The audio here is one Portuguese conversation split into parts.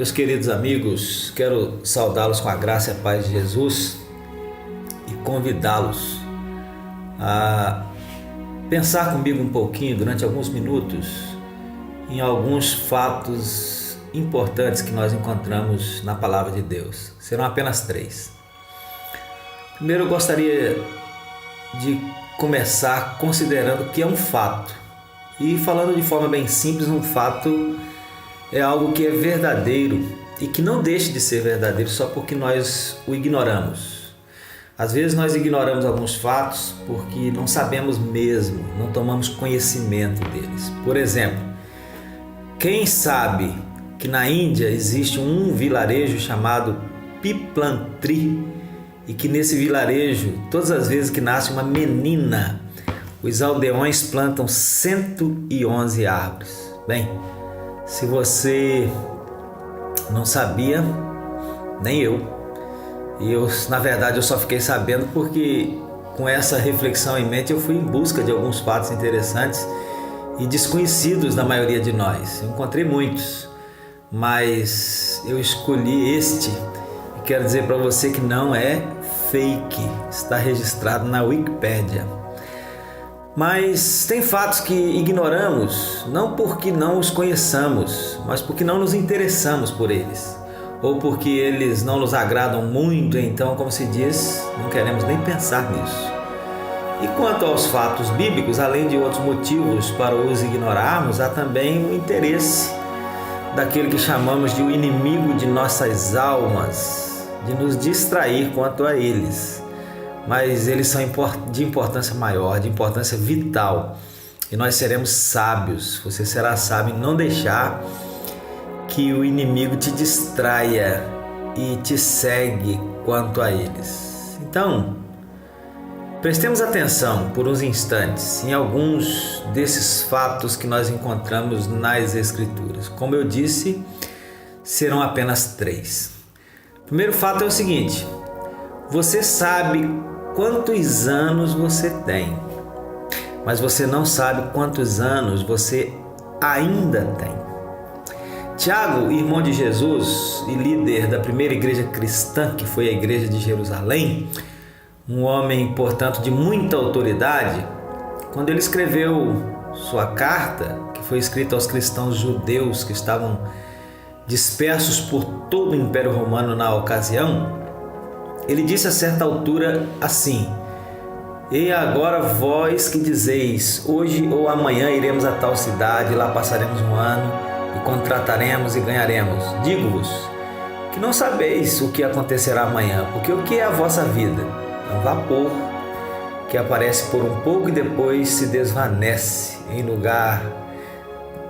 Meus queridos amigos, quero saudá-los com a graça e a paz de Jesus e convidá-los a pensar comigo um pouquinho durante alguns minutos em alguns fatos importantes que nós encontramos na Palavra de Deus. Serão apenas 3. Primeiro, eu gostaria de começar considerando que é um fato. E falando de forma bem simples, um fato é algo que é verdadeiro e que não deixa de ser verdadeiro só porque nós o ignoramos. Às vezes nós ignoramos alguns fatos porque não sabemos mesmo, não tomamos conhecimento deles. Por exemplo, quem sabe que na Índia existe um vilarejo chamado Piplantri e que nesse vilarejo, todas as vezes que nasce uma menina, os aldeões plantam 111 árvores. Bem, se você não sabia, nem eu. E na verdade, eu só fiquei sabendo porque com essa reflexão em mente eu fui em busca de alguns fatos interessantes e desconhecidos da maioria de nós. Eu encontrei muitos, mas eu escolhi este e quero dizer para você que não é fake, está registrado na Wikipédia. Mas tem fatos que ignoramos, não porque não os conheçamos, mas porque não nos interessamos por eles, ou porque eles não nos agradam muito, então, como se diz, não queremos nem pensar nisso. E quanto aos fatos bíblicos, além de outros motivos para os ignorarmos, há também o interesse daquele que chamamos de o inimigo de nossas almas, de nos distrair quanto a eles. Mas eles são de importância maior, de importância vital. E nós seremos sábios. Você será sábio em não deixar que o inimigo te distraia e te segue quanto a eles. Então, prestemos atenção por uns instantes em alguns desses fatos que nós encontramos nas Escrituras. Como eu disse, serão apenas 3. O primeiro fato é o seguinte: você sabe quantos anos você tem, mas você não sabe quantos anos você ainda tem. Tiago, irmão de Jesus e líder da primeira igreja cristã, que foi a igreja de Jerusalém, um homem, portanto, de muita autoridade, quando ele escreveu sua carta, que foi escrita aos cristãos judeus que estavam dispersos por todo o Império Romano na ocasião, ele disse a certa altura assim: "E agora vós que dizeis, hoje ou amanhã iremos a tal cidade, lá passaremos um ano e contrataremos e ganharemos. Digo-vos que não sabeis o que acontecerá amanhã, porque o que é a vossa vida? É um vapor que aparece por um pouco e depois se desvanece, em lugar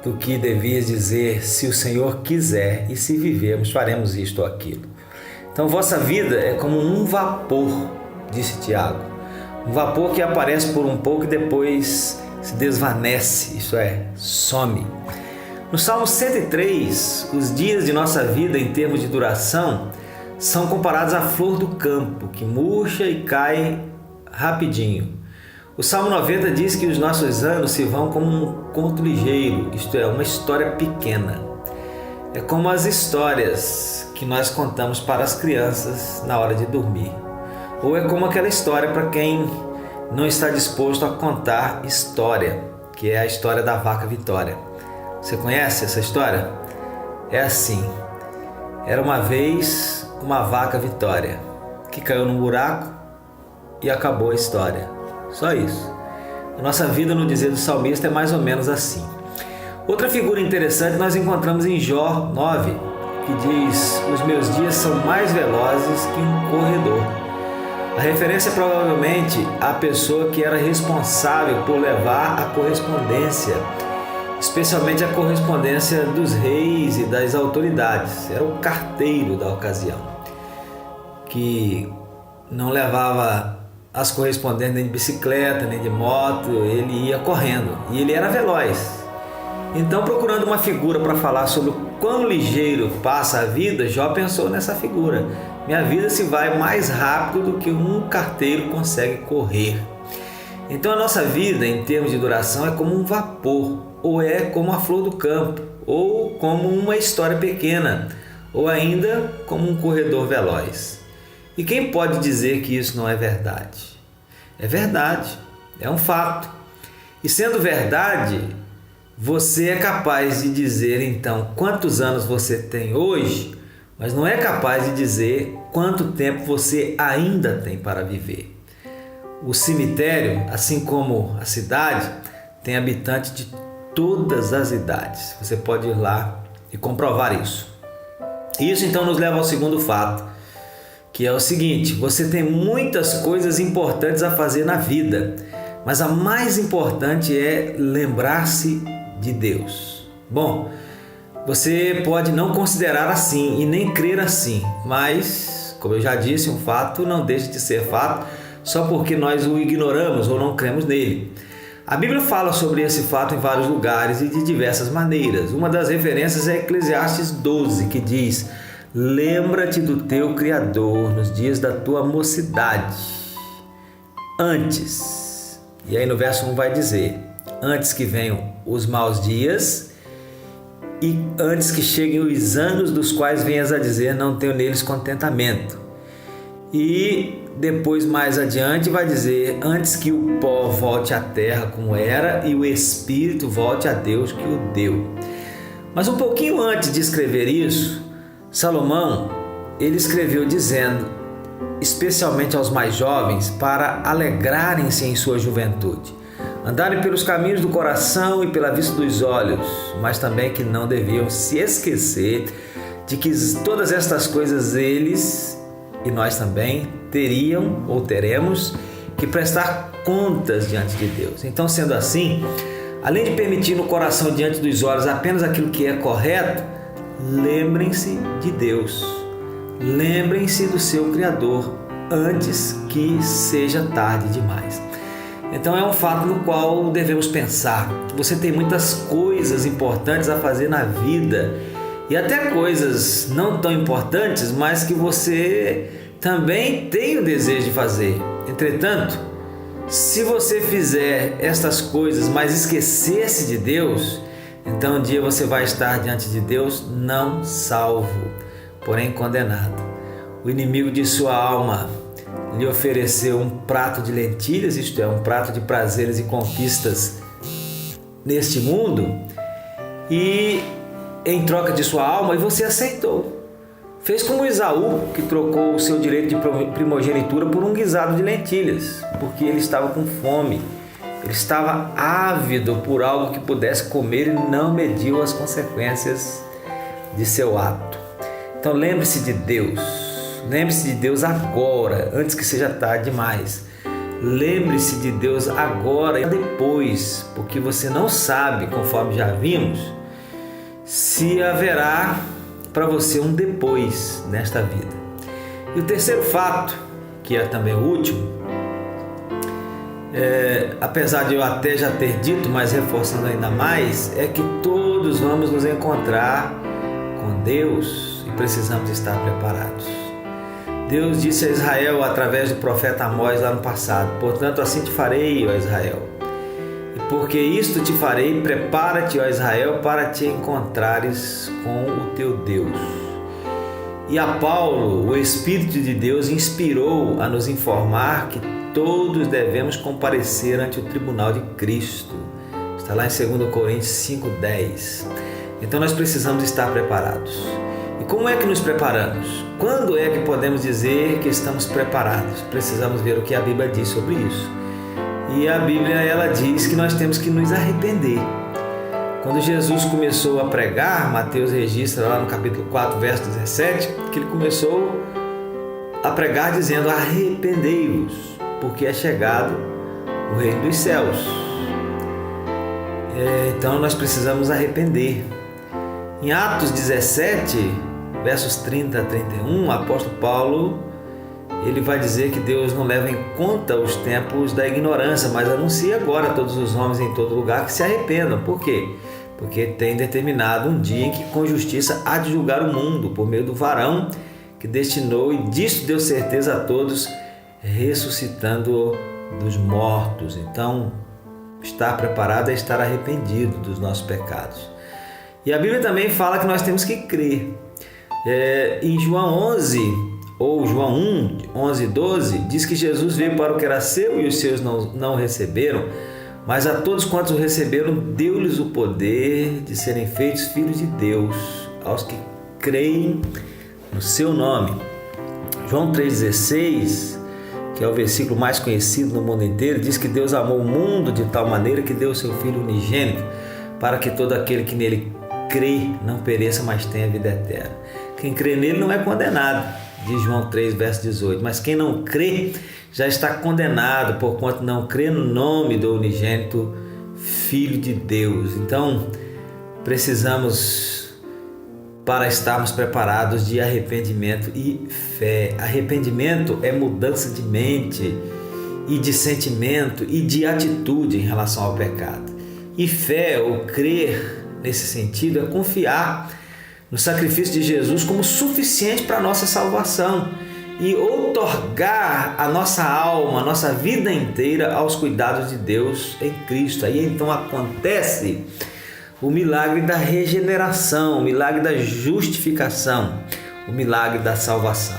do que devias dizer, se o Senhor quiser e se vivermos, faremos isto ou aquilo." Então, vossa vida é como um vapor, disse Tiago. Um vapor que aparece por um pouco e depois se desvanece, isso é, some. No Salmo 103, os dias de nossa vida em termos de duração são comparados à flor do campo, que murcha e cai rapidinho. O Salmo 90 diz que os nossos anos se vão como um conto ligeiro, isto é, uma história pequena. É como as histórias que nós contamos para as crianças na hora de dormir. Ou é como aquela história para quem não está disposto a contar história, que é a história da vaca Vitória. Você conhece essa história? É assim: era uma vez uma vaca Vitória que caiu num buraco e acabou a história. Só isso. A nossa vida, no dizer do salmista, é mais ou menos assim. Outra figura interessante nós encontramos em Jó 9, que diz: "Os meus dias são mais velozes que um corredor." A referência é provavelmente à pessoa que era responsável por levar a correspondência, especialmente a correspondência dos reis e das autoridades. Era o carteiro da ocasião, que não levava as correspondências nem de bicicleta, nem de moto, ele ia correndo e ele era veloz. Então, procurando uma figura para falar sobre o quão ligeiro passa a vida, Jó pensou nessa figura. Minha vida se vai mais rápido do que um carteiro consegue correr. Então, a nossa vida, em termos de duração, é como um vapor, ou é como a flor do campo, ou como uma história pequena, ou ainda como um corredor veloz. E quem pode dizer que isso não é verdade? É verdade, é um fato. E sendo verdade, você é capaz de dizer então quantos anos você tem hoje, mas não é capaz de dizer quanto tempo você ainda tem para viver. O cemitério, assim como a cidade, tem habitantes de todas as idades. Você pode ir lá e comprovar isso. Isso então nos leva ao segundo fato, que é o seguinte: você tem muitas coisas importantes a fazer na vida, mas a mais importante é lembrar-se de Deus. Bom, você pode não considerar assim e nem crer assim, mas, como eu já disse, um fato não deixa de ser fato só porque nós o ignoramos ou não cremos nele. A Bíblia fala sobre esse fato em vários lugares e de diversas maneiras. Uma das referências é Eclesiastes 12, que diz: lembra-te do teu Criador nos dias da tua mocidade, antes. E aí no verso 1 vai dizer: antes que venham os maus dias e antes que cheguem os anos dos quais venhas a dizer, não tenho neles contentamento. E depois, mais adiante, vai dizer: antes que o pó volte à terra como era e o espírito volte a Deus que o deu. Mas um pouquinho antes de escrever isso, Salomão, ele escreveu dizendo, especialmente aos mais jovens, para alegrarem-se em sua juventude, andarem pelos caminhos do coração e pela vista dos olhos, mas também que não deviam se esquecer de que todas estas coisas eles e nós também teriam ou teremos que prestar contas diante de Deus. Então, sendo assim, além de permitir no coração diante dos olhos apenas aquilo que é correto, lembrem-se de Deus, lembrem-se do seu Criador antes que seja tarde demais. Então é um fato no qual devemos pensar. Você tem muitas coisas importantes a fazer na vida e até coisas não tão importantes, mas que você também tem o desejo de fazer. Entretanto, se você fizer estas coisas, mas esquecer-se de Deus, então um dia você vai estar diante de Deus não salvo, porém condenado. O inimigo de sua alma lhe ofereceu um prato de lentilhas, isto é, um prato de prazeres e conquistas neste mundo, e em troca de sua alma, e você aceitou. Fez como Esaú, que trocou o seu direito de primogenitura por um guisado de lentilhas, porque ele estava com fome. Ele estava ávido por algo que pudesse comer e não mediu as consequências de seu ato. Então lembre-se de Deus. Lembre-se de Deus agora, antes que seja tarde demais. Lembre-se de Deus agora e depois, porque você não sabe, conforme já vimos, se haverá para você um depois nesta vida. E o terceiro fato, que é também o último, apesar de eu até já ter dito, mas reforçando ainda mais, é que todos vamos nos encontrar com Deus e precisamos estar preparados. Deus disse a Israel através do profeta Amós lá no passado: portanto assim te farei, ó Israel, e porque isto te farei, prepara-te, ó Israel, para te encontrares com o teu Deus. E a Paulo, o Espírito de Deus inspirou a nos informar que todos devemos comparecer ante o tribunal de Cristo. Está lá em 2 Coríntios 5:10. Então nós precisamos estar preparados. E como é que nos preparamos? Quando é que podemos dizer que estamos preparados? Precisamos ver o que a Bíblia diz sobre isso. E a Bíblia, ela diz que nós temos que nos arrepender. Quando Jesus começou a pregar, Mateus registra lá no capítulo 4, verso 17, que ele começou a pregar dizendo: arrependei-vos, porque é chegado o reino dos céus. Então nós precisamos arrepender. Em Atos 17, versos 30 a 31, o apóstolo Paulo, ele vai dizer que Deus não leva em conta os tempos da ignorância, mas anuncia agora a todos os homens em todo lugar que se arrependam. Por quê? Porque tem determinado um dia em que com justiça há de julgar o mundo, por meio do varão que destinou, e disto deu certeza a todos, ressuscitando dos mortos. Então, estar preparado é estar arrependido dos nossos pecados. E a Bíblia também fala que nós temos que crer. Em João 11, ou João 1, 11 e 12, diz que Jesus veio para o que era seu e os seus não receberam, mas a todos quantos o receberam, deu-lhes o poder de serem feitos filhos de Deus, aos que creem no seu nome. João 3,16, que é o versículo mais conhecido no mundo inteiro, diz que Deus amou o mundo de tal maneira que deu o seu Filho unigênito, para que todo aquele que nele crê não pereça, mas tenha vida eterna. Quem crê nele não é condenado, diz João 3, verso 18, mas quem não crê já está condenado, porquanto não crê no nome do unigênito Filho de Deus. Então, precisamos, para estarmos preparados, de arrependimento e fé. Arrependimento é mudança de mente e de sentimento e de atitude em relação ao pecado. E fé, ou crer nesse sentido, é confiar no sacrifício de Jesus como suficiente para a nossa salvação e outorgar a nossa alma, a nossa vida inteira aos cuidados de Deus em Cristo. Aí então acontece o milagre da regeneração, o milagre da justificação, o milagre da salvação.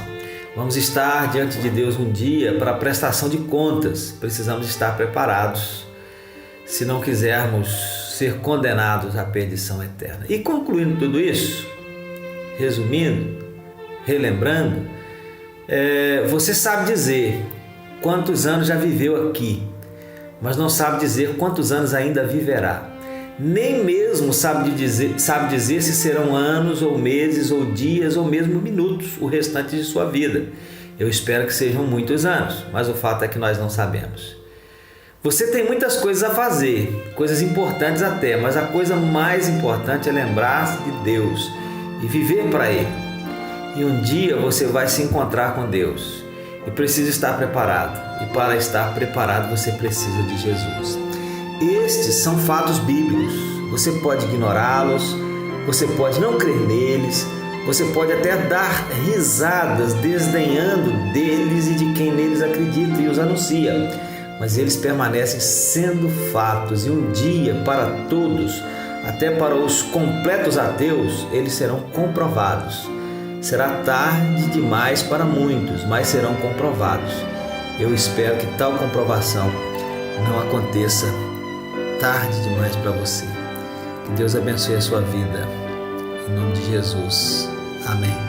Vamos estar diante de Deus um dia para a prestação de contas. Precisamos estar preparados se não quisermos ser condenados à perdição eterna. E concluindo tudo isso, resumindo, relembrando, você sabe dizer quantos anos já viveu aqui, mas não sabe dizer quantos anos ainda viverá. Nem mesmo sabe dizer se serão anos, ou meses, ou dias, ou mesmo minutos o restante de sua vida. Eu espero que sejam muitos anos, mas o fato é que nós não sabemos. Você tem muitas coisas a fazer, coisas importantes até, mas a coisa mais importante é lembrar-se de Deus e viver para Ele. E um dia você vai se encontrar com Deus e precisa estar preparado. E para estar preparado você precisa de Jesus. Estes são fatos bíblicos. Você pode ignorá-los, você pode não crer neles, você pode até dar risadas desdenhando deles e de quem neles acredita e os anuncia. Mas eles permanecem sendo fatos e um dia para todos, até para os completos ateus, eles serão comprovados. Será tarde demais para muitos, mas serão comprovados. Eu espero que tal comprovação não aconteça tarde demais para você. Que Deus abençoe a sua vida. Em nome de Jesus. Amém.